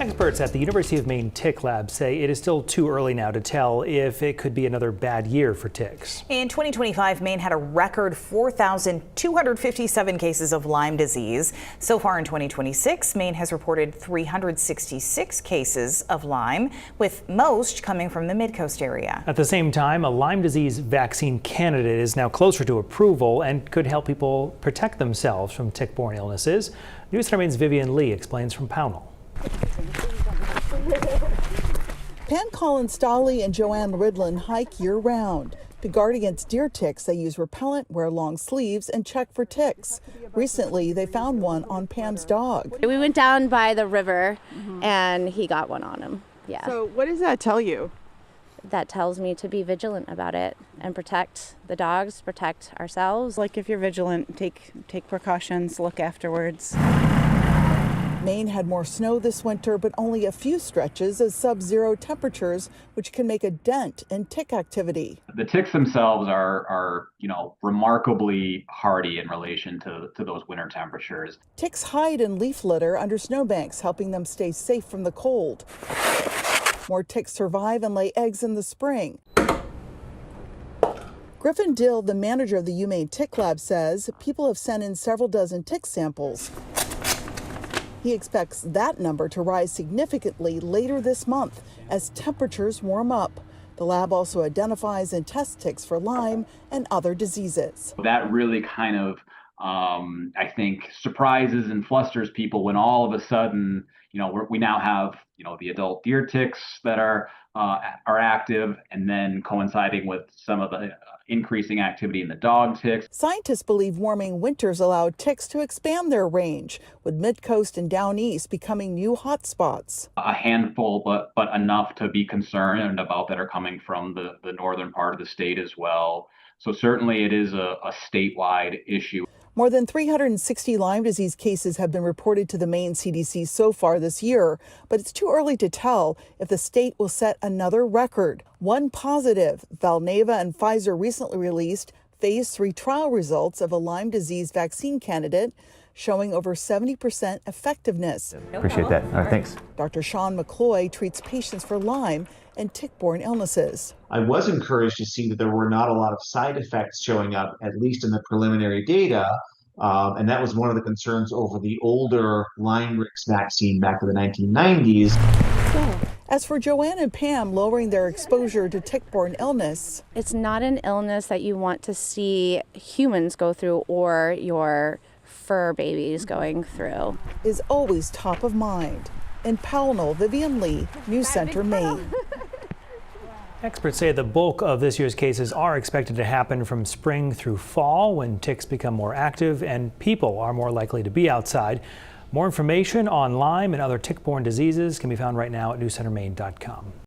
Experts at the University of Maine Tick Lab say it is still too early now to tell if it could be another bad year for ticks. In 2025, Maine had a record 4,257 cases of Lyme disease. So far in 2026, Maine has reported 366 cases of Lyme, with most coming from the Mid-Coast area. At the same time, a Lyme disease vaccine candidate is now closer to approval and could help people protect themselves from tick-borne illnesses. News Center Maine's Vivian Lee explains from Pownell. Pan Collins Stolley and Joanne Ridlin hike year-round. To guard against deer ticks, they use repellent, wear long sleeves, and check for ticks. Recently, they found one on Pam's dog. We went down by the river, and he got one on him. Yeah. So what does that tell you? That tells me to be vigilant about it and protect the dogs, protect ourselves. Like if you're vigilant, take precautions, look afterwards. Maine had more snow this winter, but only a few stretches of sub-zero temperatures, which can make a dent in tick activity. The ticks themselves are remarkably hardy in relation to those winter temperatures. Ticks hide in leaf litter under snowbanks, helping them stay safe from the cold. More ticks survive and lay eggs in the spring. Griffin Dill, the manager of the UMaine Tick Lab, says people have sent in several dozen tick samples. He expects that number to rise significantly later this month as temperatures warm up. The lab also identifies and tests ticks for Lyme and other diseases. That really kind of, I think, surprises and flusters people when all of a sudden, we now have, the adult deer ticks that are active, and then coinciding with some of the increasing activity in the dog ticks. Scientists believe warming winters allow ticks to expand their range, with mid-coast and down east becoming new hotspots. A handful, but enough to be concerned about, that are coming from the northern part of the state as well. So certainly it is a statewide issue. More than 360 Lyme disease cases have been reported to the Maine CDC so far this year, but it's too early to tell if the state will set another record. One positive, Valneva and Pfizer recently released phase 3 trial results of a Lyme disease vaccine candidate showing over 70% effectiveness. Appreciate that. All right, thanks. Dr. Sean McCloy treats patients for Lyme and tick-borne illnesses. I was encouraged to see that there were not a lot of side effects showing up, at least in the preliminary data. And that was one of the concerns over the older Lyme vaccine back in the 1990s. As for Joanne and Pam lowering their exposure to tick-borne illness, it's not an illness that you want to see humans go through or your fur babies going through. Is always top of mind. In Pownell, Vivian Lee, News Center, Maine. Experts say the bulk of this year's cases are expected to happen from spring through fall, when ticks become more active and people are more likely to be outside. More information on Lyme and other tick-borne diseases can be found right now at newscentermaine.com.